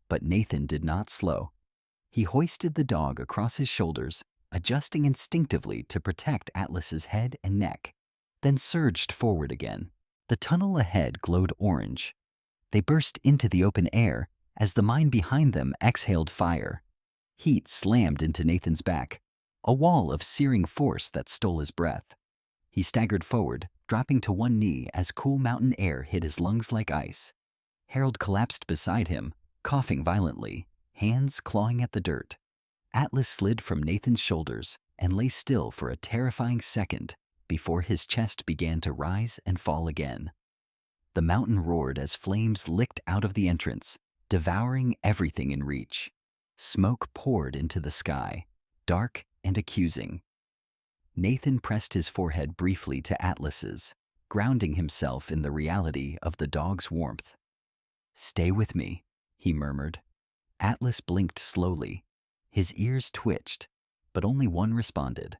But Nathan did not slow. He hoisted the dog across his shoulders, adjusting instinctively to protect Atlas's head and neck, then surged forward again. The tunnel ahead glowed orange. They burst into the open air as the mine behind them exhaled fire. Heat slammed into Nathan's back, a wall of searing force that stole his breath. He staggered forward, dropping to one knee as cool mountain air hit his lungs like ice. Harold collapsed beside him, coughing violently, hands clawing at the dirt. Atlas slid from Nathan's shoulders and lay still for a terrifying second before his chest began to rise and fall again. The mountain roared as flames licked out of the entrance, devouring everything in reach. Smoke poured into the sky, dark and accusing. Nathan pressed his forehead briefly to Atlas's, grounding himself in the reality of the dog's warmth. "Stay with me," he murmured. Atlas blinked slowly. His ears twitched, but only one responded.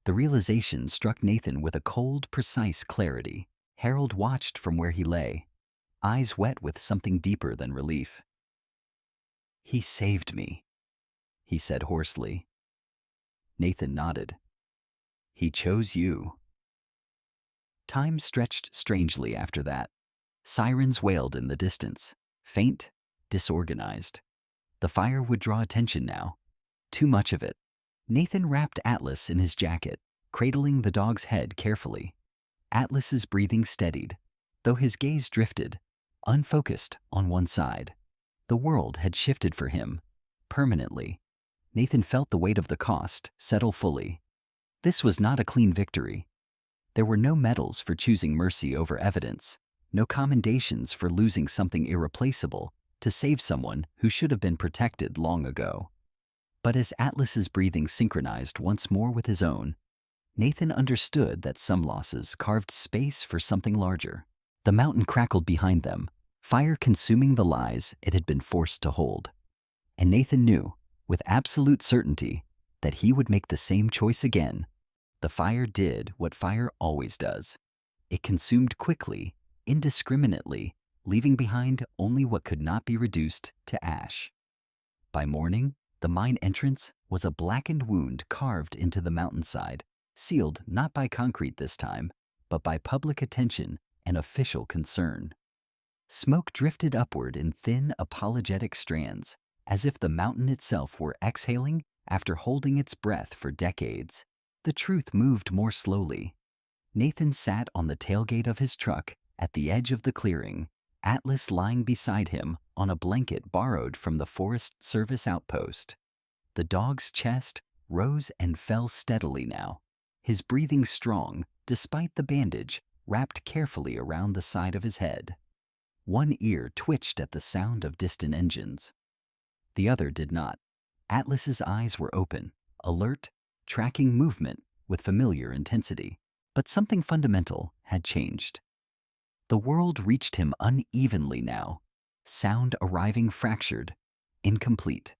The realization struck Nathan with a cold, precise clarity. Harold watched from where he lay, eyes wet with something deeper than relief. "He saved me," he said hoarsely. Nathan nodded. "He chose you." Time stretched strangely after that. Sirens wailed in the distance, faint, disorganized. The fire would draw attention now. Too much of it. Nathan wrapped Atlas in his jacket, cradling the dog's head carefully. Atlas's breathing steadied, though his gaze drifted, unfocused on one side. The world had shifted for him, permanently. Nathan felt the weight of the cost settle fully. This was not a clean victory. There were no medals for choosing mercy over evidence, no commendations for losing something irreplaceable to save someone who should have been protected long ago. But as Atlas's breathing synchronized once more with his own, Nathan understood that some losses carved space for something larger. The mountain crackled behind them, fire consuming the lies it had been forced to hold. And Nathan knew, with absolute certainty, that he would make the same choice again. The fire did what fire always does. It consumed quickly, indiscriminately, leaving behind only what could not be reduced to ash. By morning, the mine entrance was a blackened wound carved into the mountainside, sealed not by concrete this time, but by public attention and official concern. Smoke drifted upward in thin, apologetic strands, as if the mountain itself were exhaling after holding its breath for decades. The truth moved more slowly. Nathan sat on the tailgate of his truck at the edge of the clearing, Atlas lying beside him on a blanket borrowed from the Forest Service outpost. The dog's chest rose and fell steadily now, his breathing strong despite the bandage wrapped carefully around the side of his head. One ear twitched at the sound of distant engines. The other did not. Atlas's eyes were open, alert, tracking movement with familiar intensity. But something fundamental had changed. The world reached him unevenly now, sound arriving fractured, incomplete.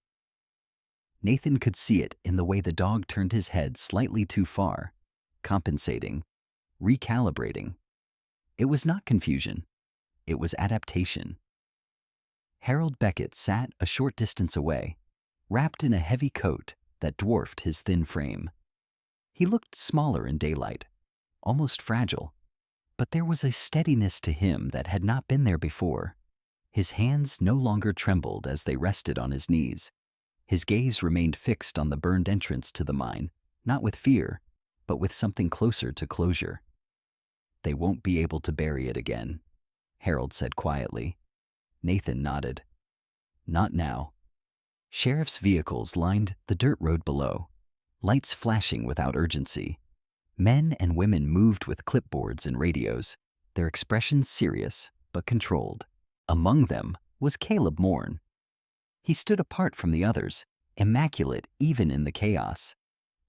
Nathan could see it in the way the dog turned his head slightly too far, compensating, recalibrating. It was not confusion. It was adaptation. Harold Beckett sat a short distance away, wrapped in a heavy coat that dwarfed his thin frame. He looked smaller in daylight, almost fragile, but there was a steadiness to him that had not been there before. His hands no longer trembled as they rested on his knees. His gaze remained fixed on the burned entrance to the mine, not with fear, but with something closer to closure. "They won't be able to bury it again," Harold said quietly. Nathan nodded. "Not now." Sheriff's vehicles lined the dirt road below, lights flashing without urgency. Men and women moved with clipboards and radios, their expressions serious but controlled. Among them was Caleb Morn. He stood apart from the others, immaculate even in the chaos.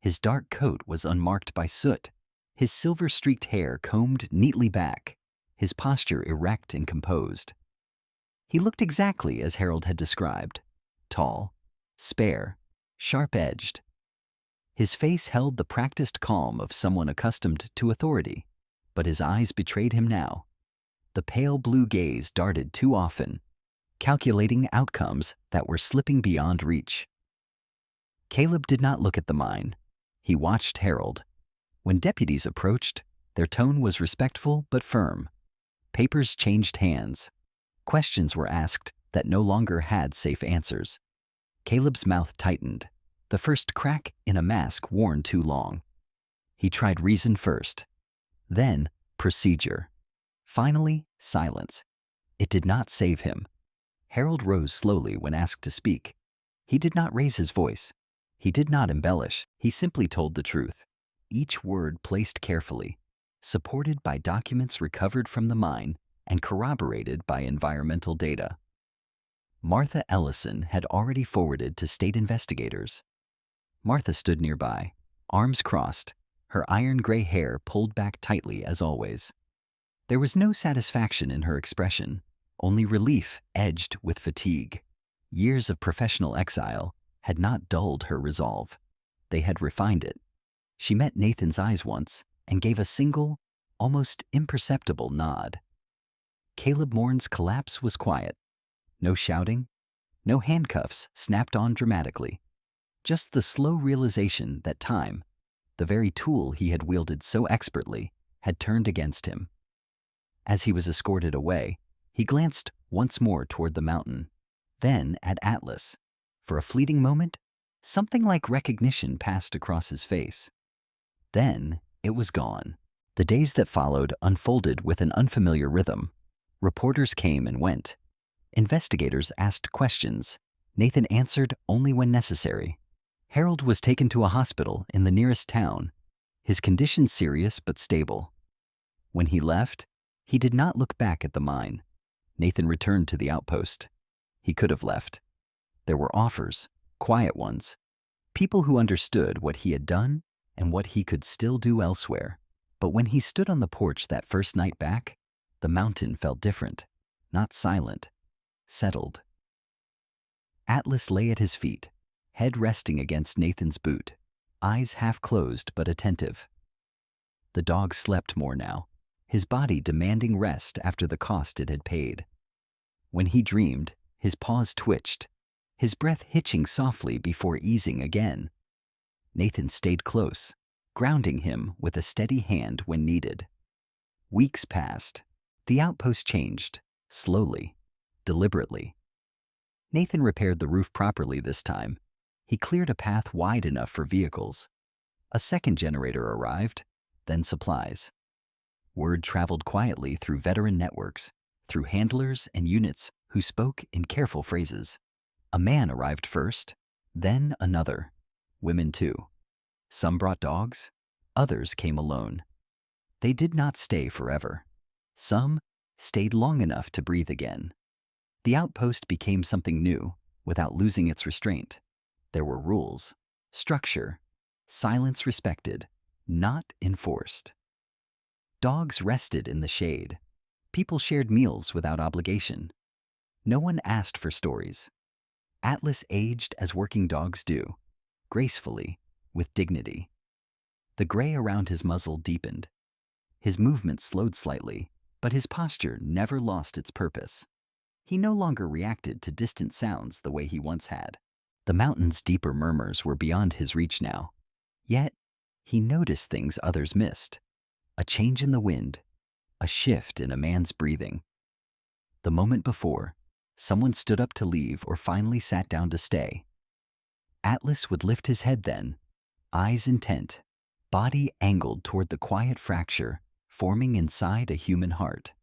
His dark coat was unmarked by soot, his silver-streaked hair combed neatly back, his posture erect and composed. He looked exactly as Harold had described, tall, spare, sharp-edged. His face held the practiced calm of someone accustomed to authority, but his eyes betrayed him now. The pale blue gaze darted too often, calculating outcomes that were slipping beyond reach. Caleb did not look at the mine. He watched Harold. When deputies approached, their tone was respectful but firm. Papers changed hands. Questions were asked that no longer had safe answers. Caleb's mouth tightened, the first crack in a mask worn too long. He tried reason first, then procedure. Finally, silence. It did not save him. Harold rose slowly when asked to speak. He did not raise his voice. He did not embellish. He simply told the truth, each word placed carefully, supported by documents recovered from the mine and corroborated by environmental data. Martha Ellison had already forwarded to state investigators. Martha stood nearby, arms crossed, her iron gray hair pulled back tightly as always. There was no satisfaction in her expression, only relief edged with fatigue. Years of professional exile had not dulled her resolve. They had refined it. She met Nathan's eyes once and gave a single, almost imperceptible nod. Caleb Mourne's collapse was quiet. No shouting, no handcuffs snapped on dramatically. Just the slow realization that time, the very tool he had wielded so expertly, had turned against him. As he was escorted away, he glanced once more toward the mountain, then at Atlas. For a fleeting moment, something like recognition passed across his face. Then it was gone. The days that followed unfolded with an unfamiliar rhythm. Reporters came and went. Investigators asked questions. Nathan answered only when necessary. Harold was taken to a hospital in the nearest town, his condition serious but stable. When he left, he did not look back at the mine. Nathan returned to the outpost. He could have left. There were offers, quiet ones, people who understood what he had done and what he could still do elsewhere. But when he stood on the porch that first night back, the mountain felt different, not silent, settled. Atlas lay at his feet, head resting against Nathan's boot, eyes half closed but attentive. The dog slept more now, his body demanding rest after the cost it had paid. When he dreamed, his paws twitched, his breath hitching softly before easing again. Nathan stayed close, grounding him with a steady hand when needed. Weeks passed. The outpost changed, slowly, deliberately. Nathan repaired the roof properly this time. He cleared a path wide enough for vehicles. A second generator arrived, then supplies. Word traveled quietly through veteran networks, through handlers and units who spoke in careful phrases. A man arrived first, then another. Women too. Some brought dogs, others came alone. They did not stay forever. Some stayed long enough to breathe again. The outpost became something new without losing its restraint. There were rules, structure, silence respected, not enforced. Dogs rested in the shade. People shared meals without obligation. No one asked for stories. Atlas aged as working dogs do, gracefully, with dignity. The gray around his muzzle deepened. His movements slowed slightly, but his posture never lost its purpose. He no longer reacted to distant sounds the way he once had. The mountain's deeper murmurs were beyond his reach now. Yet, he noticed things others missed. A change in the wind, a shift in a man's breathing. The moment before, someone stood up to leave or finally sat down to stay. Atlas would lift his head then, eyes intent, body angled toward the quiet fracture forming inside a human heart.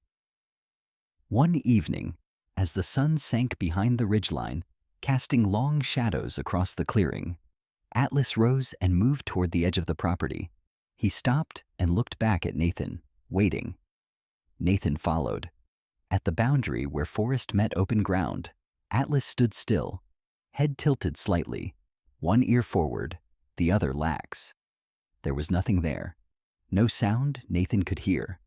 One evening, as the sun sank behind the ridgeline, casting long shadows across the clearing, Atlas rose and moved toward the edge of the property. He stopped and looked back at Nathan, waiting. Nathan followed. At the boundary where forest met open ground, Atlas stood still, head tilted slightly, one ear forward, the other lax. There was nothing there, no sound Nathan could hear.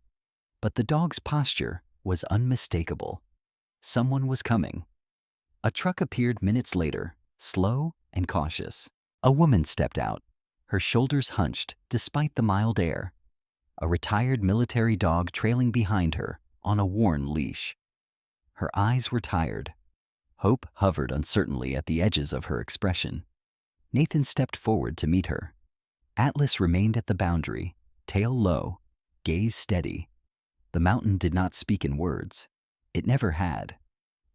But the dog's posture was unmistakable. Someone was coming. A truck appeared minutes later, slow and cautious. A woman stepped out, her shoulders hunched despite the mild air. A retired military dog trailing behind her on a worn leash. Her eyes were tired. Hope hovered uncertainly at the edges of her expression. Nathan stepped forward to meet her. Atlas remained at the boundary, tail low, gaze steady. The mountain did not speak in words. It never had.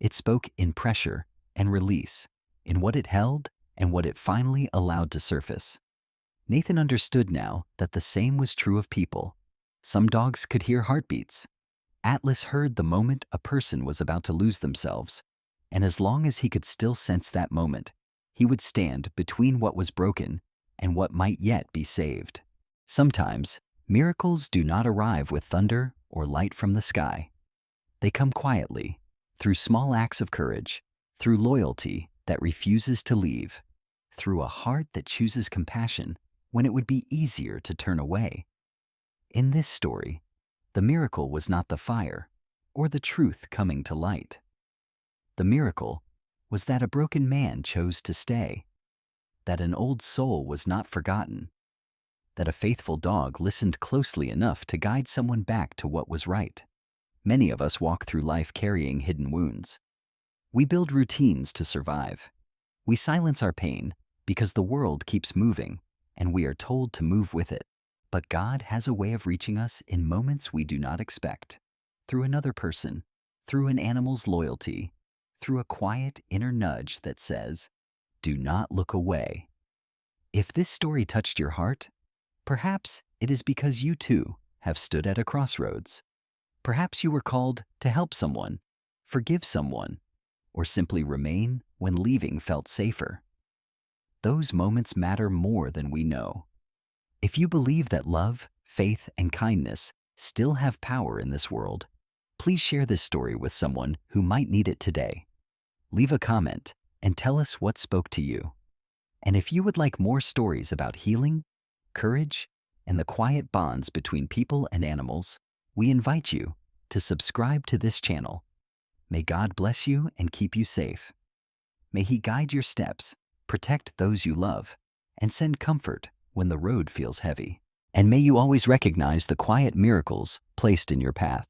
It spoke in pressure and release, in what it held and what it finally allowed to surface. Nathan understood now that the same was true of people. Some dogs could hear heartbeats. Atlas heard the moment a person was about to lose themselves, and as long as he could still sense that moment, he would stand between what was broken and what might yet be saved. Sometimes, miracles do not arrive with thunder or light from the sky. They come quietly, through small acts of courage, through loyalty that refuses to leave, through a heart that chooses compassion when it would be easier to turn away. In this story, the miracle was not the fire or the truth coming to light. The miracle was that a broken man chose to stay, that an old soul was not forgotten, that a faithful dog listened closely enough to guide someone back to what was right. Many of us walk through life carrying hidden wounds. We build routines to survive. We silence our pain because the world keeps moving and we are told to move with it. But God has a way of reaching us in moments we do not expect. Through another person, through an animal's loyalty, through a quiet inner nudge that says, "Do not look away." If this story touched your heart, perhaps it is because you too have stood at a crossroads. Perhaps you were called to help someone, forgive someone, or simply remain when leaving felt safer. Those moments matter more than we know. If you believe that love, faith, and kindness still have power in this world, please share this story with someone who might need it today. Leave a comment and tell us what spoke to you. And if you would like more stories about healing, courage, and the quiet bonds between people and animals, we invite you to subscribe to this channel. May God bless you and keep you safe. May He guide your steps, protect those you love, and send comfort when the road feels heavy. And may you always recognize the quiet miracles placed in your path.